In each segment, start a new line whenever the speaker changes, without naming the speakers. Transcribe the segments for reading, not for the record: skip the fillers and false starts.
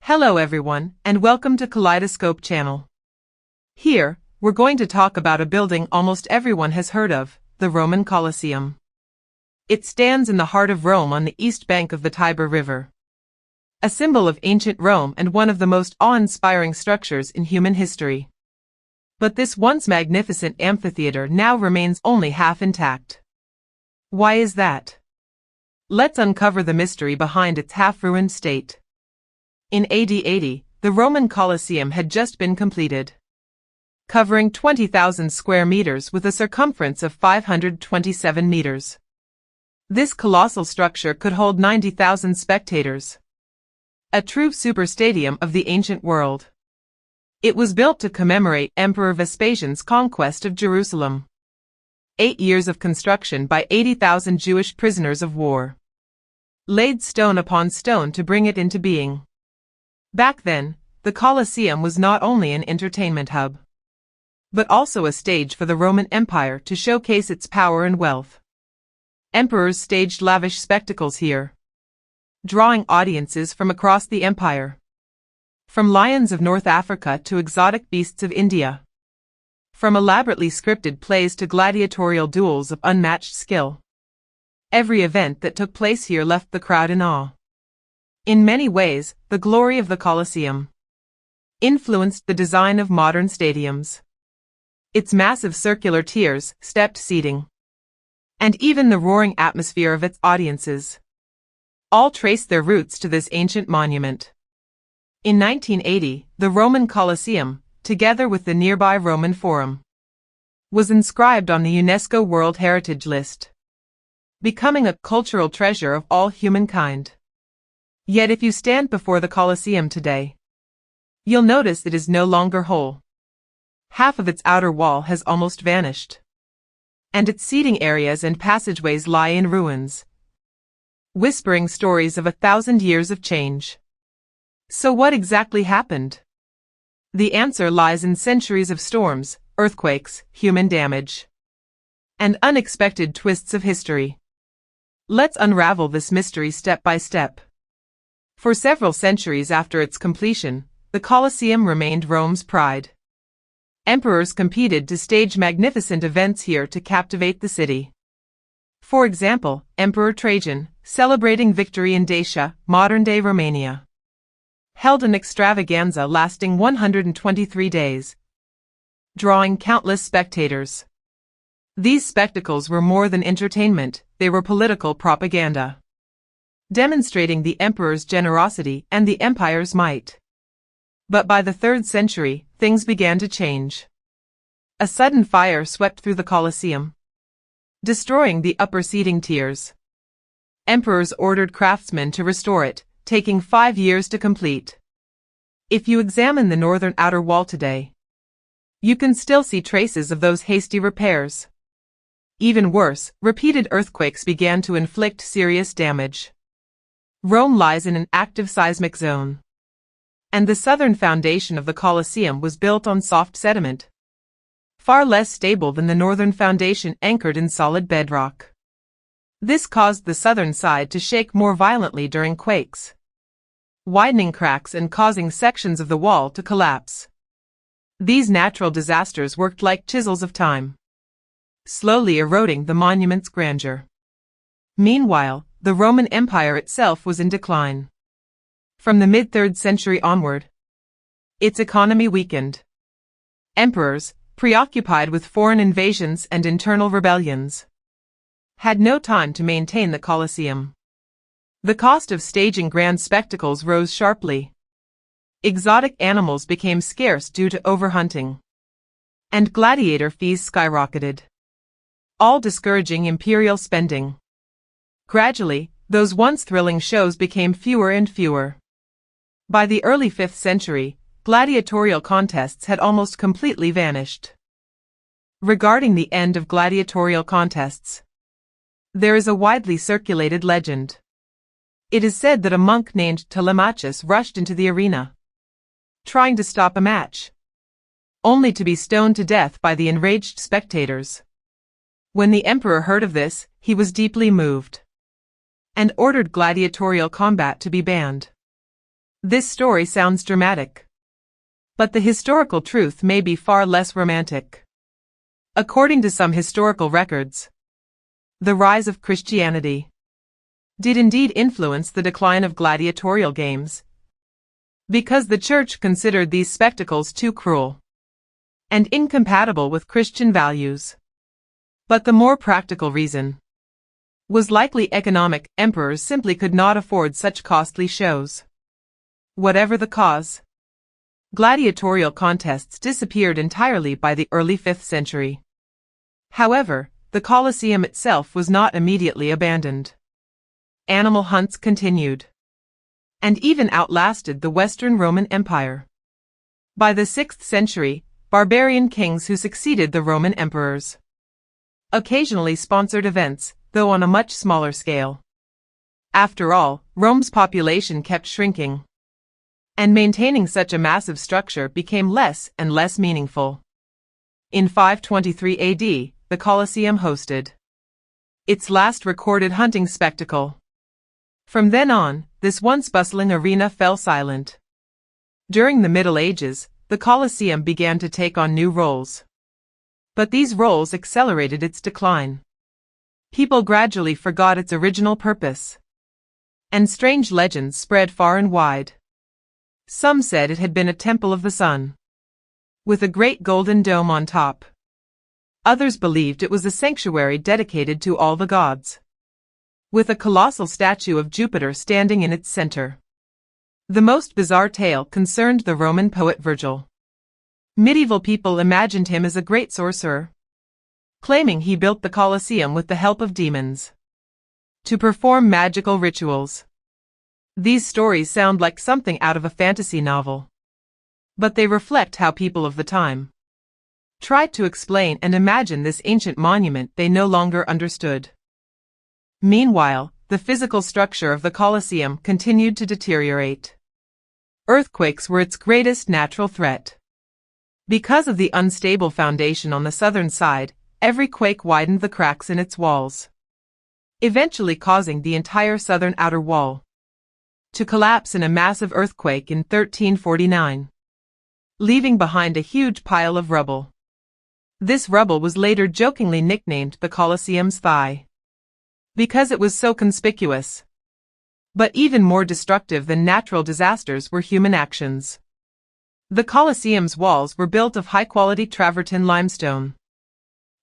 Hello everyone, and welcome to Kaleidoscope channel. Here, we're going to talk about a building almost everyone has heard of, the Roman Colosseum. It stands in the heart of Rome on the east bank of the Tiber River. A symbol of ancient Rome and one of the most awe-inspiring structures in human history. But this once magnificent amphitheater now remains only half intact. Why is that? Let's uncover the mystery behind its half-ruined state. In AD 80, the Roman Colosseum had just been completed, covering 20,000 square meters with a circumference of 527 meters. This colossal structure could hold 90,000 spectators. A true superstadium of the ancient world. It was built to commemorate Emperor Vespasian's conquest of Jerusalem. 8 years of construction by 80,000 Jewish prisoners of war laid stone upon stone to bring it into being. Back then, the Colosseum was not only an entertainment hub, but also a stage for the Roman Empire to showcase its power and wealth. Emperors staged lavish spectacles here, drawing audiences from across the empire. From lions of North Africa to exotic beasts of India. From elaborately scripted plays to gladiatorial duels of unmatched skill. Every event that took place here left the crowd in awe. In many ways, the glory of the Colosseum influenced the design of modern stadiums. Its massive circular tiers, stepped seating, and even the roaring atmosphere of its audiences, all trace their roots to this ancient monument. In 1980, the Roman Colosseum, together with the nearby Roman Forum, was inscribed on the UNESCO World Heritage List, becoming a cultural treasure of all humankind. Yet if you stand before the Colosseum today, you'll notice it is no longer whole. Half of its outer wall has almost vanished, and its seating areas and passageways lie in ruins, whispering stories of 1,000 years of change. So what exactly happened? The answer lies in centuries of storms, earthquakes, human damage, and unexpected twists of history. Let's unravel this mystery step by step. For several centuries after its completion, the Colosseum remained Rome's pride. Emperors competed to stage magnificent events here to captivate the city. For example, Emperor Trajan, celebrating victory in Dacia, modern-day Romania, held an extravaganza lasting 123 days, drawing countless spectators. These spectacles were more than entertainment, they were political propaganda, demonstrating the emperor's generosity and the empire's might. But by the 3rd century, things began to change. A sudden fire swept through the Colosseum, destroying the upper seating tiers. Emperors ordered craftsmen to restore it, taking 5 years to complete. If you examine the northern outer wall today, you can still see traces of those hasty repairs. Even worse, repeated earthquakes began to inflict serious damage. Rome lies in an active seismic zone, and the southern foundation of the Colosseum was built on soft sediment, far less stable than the northern foundation anchored in solid bedrock. This caused the southern side to shake more violently during quakes, widening cracks and causing sections of the wall to collapse. These natural disasters worked like chisels of time, slowly eroding the monument's grandeur. Meanwhile, the Roman Empire itself was in decline. From the mid-3rd century onward, its economy weakened. Emperors, preoccupied with foreign invasions and internal rebellions, had no time to maintain the Colosseum. The cost of staging grand spectacles rose sharply. Exotic animals became scarce due to overhunting, and gladiator fees skyrocketed, all discouraging imperial spending. Gradually, those once thrilling shows became fewer and fewer. By the early 5th century, gladiatorial contests had almost completely vanished. Regarding the end of gladiatorial contests, there is a widely circulated legend. It is said that a monk named Telemachus rushed into the arena, trying to stop a match, only to be stoned to death by the enraged spectators. When the emperor heard of this, he was deeply moved, and ordered gladiatorial combat to be banned. This story sounds dramatic, but the historical truth may be far less romantic. According to some historical records, the rise of Christianity did indeed influence the decline of gladiatorial games, because the church considered these spectacles too cruel and incompatible with Christian values. But the more practical reason was likely economic. Emperors simply could not afford such costly shows. Whatever the cause, gladiatorial contests disappeared entirely by the early 5th century. However, the Colosseum itself was not immediately abandoned. Animal hunts continued, and even outlasted the Western Roman Empire. By the 6th century, barbarian kings who succeeded the Roman emperors occasionally sponsored events, though on a much smaller scale. After all, Rome's population kept shrinking, and maintaining such a massive structure became less and less meaningful. In 523 AD, the Colosseum hosted its last recorded hunting spectacle. From then on, this once bustling arena fell silent. During the Middle Ages, the Colosseum began to take on new roles. But these roles accelerated its decline. People gradually forgot its original purpose, and strange legends spread far and wide. Some said it had been a temple of the sun, with a great golden dome on top. Others believed it was a sanctuary dedicated to all the gods, with a colossal statue of Jupiter standing in its center. The most bizarre tale concerned the Roman poet Virgil. Medieval people imagined him as a great sorcerer, claiming he built the Colosseum with the help of demons to perform magical rituals. These stories sound like something out of a fantasy novel, but they reflect how people of the time tried to explain and imagine this ancient monument they no longer understood. Meanwhile, the physical structure of the Colosseum continued to deteriorate. Earthquakes were its greatest natural threat. Because of the unstable foundation on the southern side, every quake widened the cracks in its walls, eventually causing the entire southern outer wall to collapse in a massive earthquake in 1349, leaving behind a huge pile of rubble. This rubble was later jokingly nicknamed the Colosseum's thigh, because it was so conspicuous. But even more destructive than natural disasters were human actions. The Colosseum's walls were built of high-quality travertine limestone,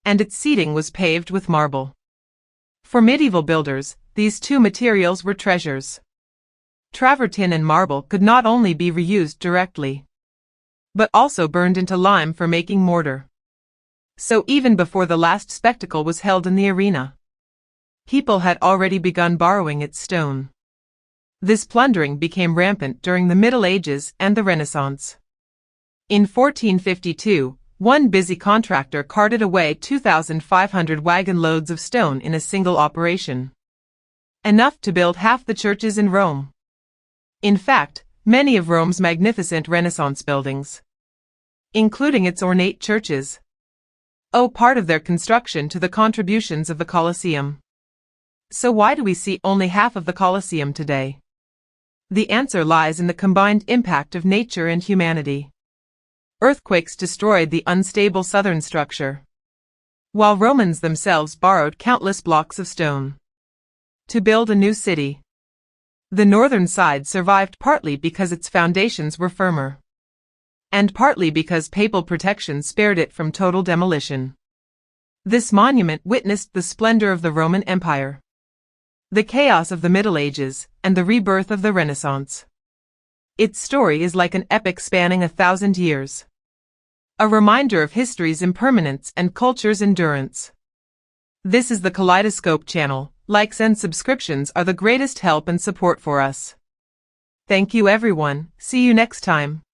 and its seating was paved with marble. For medieval builders, these two materials were treasures. Travertine and marble could not only be reused directly, but also burned into lime for making mortar. So even before the last spectacle was held in the arena, people had already begun borrowing its stone. This plundering became rampant during the Middle Ages and the Renaissance. In 1452, one busy contractor carted away 2,500 wagon loads of stone in a single operation, enough to build half the churches in Rome. In fact, many of Rome's magnificent Renaissance buildings, including its ornate churches, owe part of their construction to the contributions of the Colosseum. So why do we see only half of the Colosseum today? The answer lies in the combined impact of nature and humanity. Earthquakes destroyed the unstable southern structure, while Romans themselves borrowed countless blocks of stone to build a new city. The northern side survived partly because its foundations were firmer, and partly because papal protection spared it from total demolition. This monument witnessed the splendor of the Roman Empire, the chaos of the Middle Ages, and the rebirth of the Renaissance. Its story is like an epic spanning 1,000 years, a reminder of history's impermanence and culture's endurance. This is the Kaleidoscope channel. Likes and subscriptions are the greatest help and support for us. Thank you everyone. See you next time.